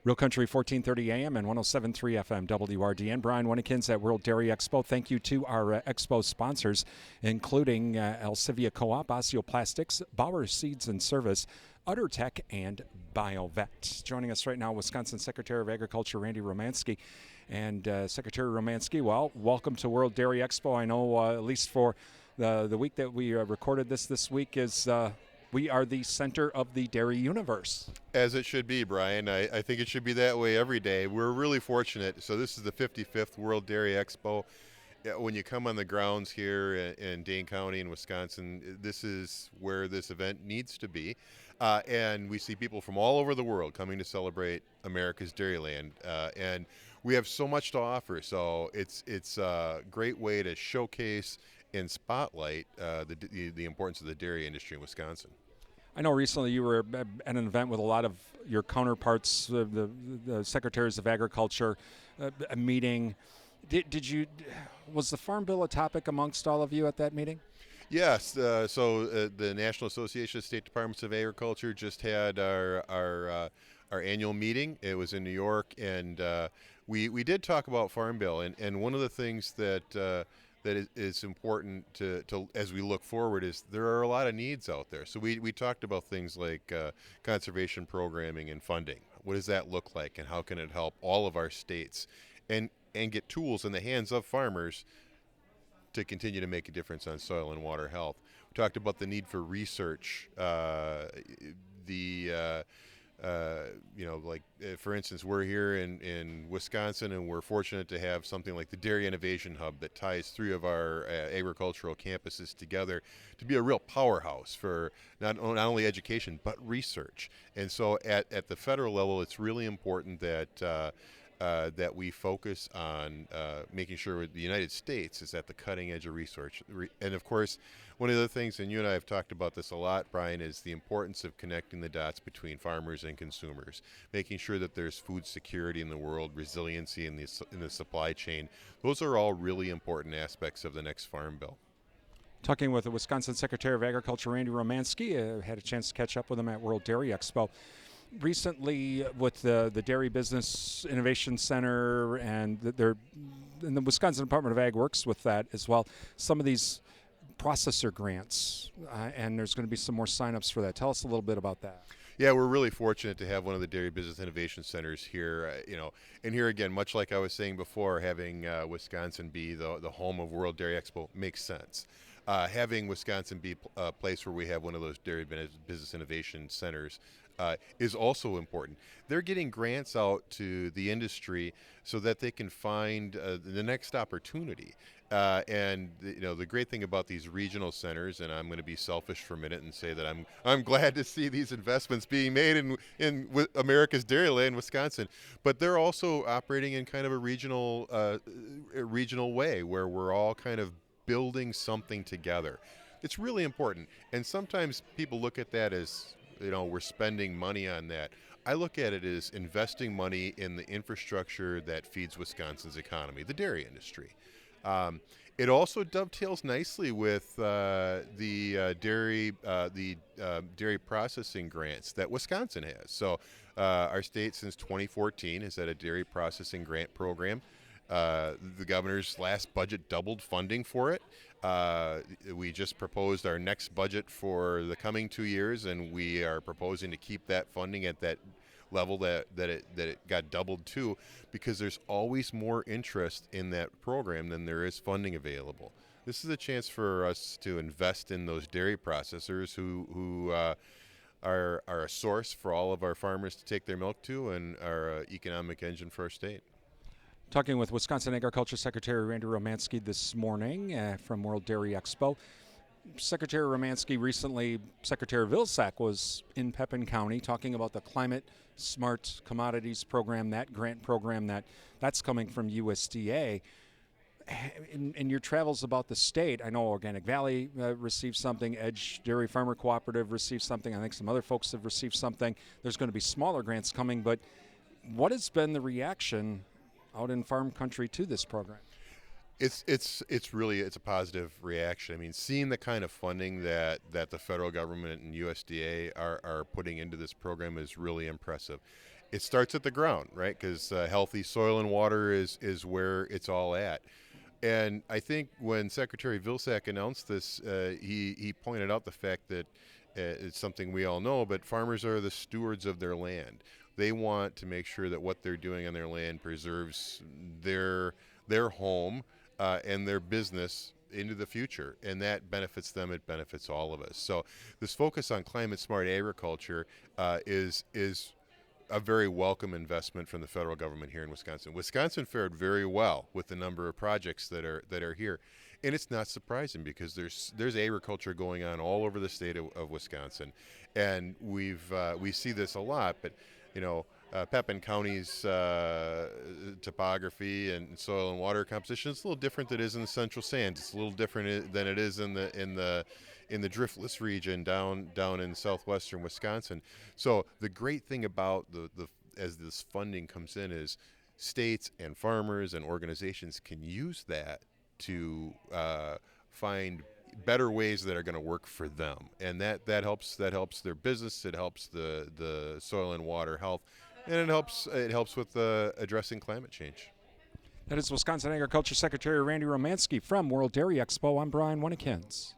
Real Country 1430 AM and 107.3 FM WRDN. Brian Winnekins at World Dairy Expo. Thank you to our expo sponsors, including Elsivia Co-op, Osteoplastics, Bauer Seeds and Service, UtterTech, and BioVet. Joining us right now, Wisconsin Secretary of Agriculture Randy Romanski. And Secretary Romanski, well, welcome to World Dairy Expo. I know at least for the week that we recorded this week is we are the center of the dairy universe. As it should be, Brian. I think it should be that way every day. We're really fortunate. So this is the 55th World Dairy Expo. When you come on the grounds here in Dane County in Wisconsin, this is where this event needs to be. And we see people from all over the world coming to celebrate America's dairyland. And we have so much to offer. So it's a great way to showcase and spotlight the importance of the dairy industry in Wisconsin. I know recently you were at an event with a lot of your counterparts, the secretaries of agriculture, a meeting. Was the Farm Bill a topic amongst all of you at that meeting? Yes. So the National Association of State Departments of Agriculture just had our annual meeting. It was in New York, and we did talk about Farm Bill. And one of the things that is important to as we look forward is there are a lot of needs out there. So we talked about things like conservation programming and funding. What does that look like, and how can it help all of our states and get tools in the hands of farmers to continue to make a difference on soil and water health. We talked about the need for research, for instance, we're here in Wisconsin, and we're fortunate to have something like the Dairy Innovation Hub that ties three of our agricultural campuses together to be a real powerhouse for not only education but research. And so at the federal level, it's really important that we focus on making sure the United States is at the cutting edge of research. And of course, one of the things, and you and I have talked about this a lot, Brian, is the importance of connecting the dots between farmers and consumers, making sure that there's food security in the world, resiliency in the supply chain. Those are all really important aspects of the next Farm Bill. Talking with the Wisconsin Secretary of Agriculture, Randy Romanski, had a chance to catch up with him at World Dairy Expo. Recently, with the Dairy Business Innovation Center, and the Wisconsin Department of Ag works with that as well, some of these processor grants, and there's going to be some more signups for that. Tell us a little bit about that. Yeah, we're really fortunate to have one of the Dairy Business Innovation Centers here. And here again, much like I was saying before, having Wisconsin be the home of World Dairy Expo makes sense. Having Wisconsin be a place where we have one of those Dairy Business Innovation Centers is also important. They're getting grants out to the industry so that they can find the next opportunity. And the great thing about these regional centers, and I'm going to be selfish for a minute and say that I'm glad to see these investments being made in America's dairyland, Wisconsin, but they're also operating in kind of a regional way where we're all kind of building something together. It's really important, and sometimes people look at that as we're spending money on that. I look at it as investing money in the infrastructure that feeds Wisconsin's economy, the dairy industry. It also dovetails nicely with the dairy processing grants that Wisconsin has. So our state since 2014 has had a dairy processing grant program. The governor's last budget doubled funding for it. We just proposed our next budget for the coming 2 years, and we are proposing to keep that funding at that level that it got doubled to, because there's always more interest in that program than there is funding available. This is a chance for us to invest in those dairy processors who are a source for all of our farmers to take their milk to, and are an economic engine for our state. Talking with Wisconsin Agriculture Secretary Randy Romanski this morning from World Dairy Expo. Secretary Romanski recently, Secretary Vilsack was in Pepin County talking about the Climate Smart Commodities program, that grant program that's coming from USDA. In your travels about the state, I know Organic Valley received something, Edge Dairy Farmer Cooperative received something, I think some other folks have received something. There's going to be smaller grants coming, but what has been the reaction out in farm country to this program? It's really a positive reaction. I mean, seeing the kind of funding that the federal government and USDA are putting into this program is really impressive. it starts at the ground, right? Because healthy soil and water is where it's all at. And I think when Secretary Vilsack announced this, he pointed out the fact that it's something we all know, but farmers are the stewards of their land. They want to make sure that what they're doing on their land preserves their home and their business into the future, and that benefits them. It benefits all of us. So this focus on climate smart agriculture is a very welcome investment from the federal government here in Wisconsin. Wisconsin fared very well with the number of projects that are here, and it's not surprising because there's agriculture going on all over the state of Wisconsin, and we see this a lot. But you know, Pepin County's topography and soil and water composition is a little different than it is in the Central Sands. It's a little different than it is in the driftless region down in southwestern Wisconsin. So the great thing about the as this funding comes in is states and farmers and organizations can use that to find better ways that are going to work for them, and that helps their business. It helps the soil and water health, and it helps with addressing climate change. That is Wisconsin Agriculture Secretary Randy Romanski from World Dairy Expo. I'm Brian Winnikins.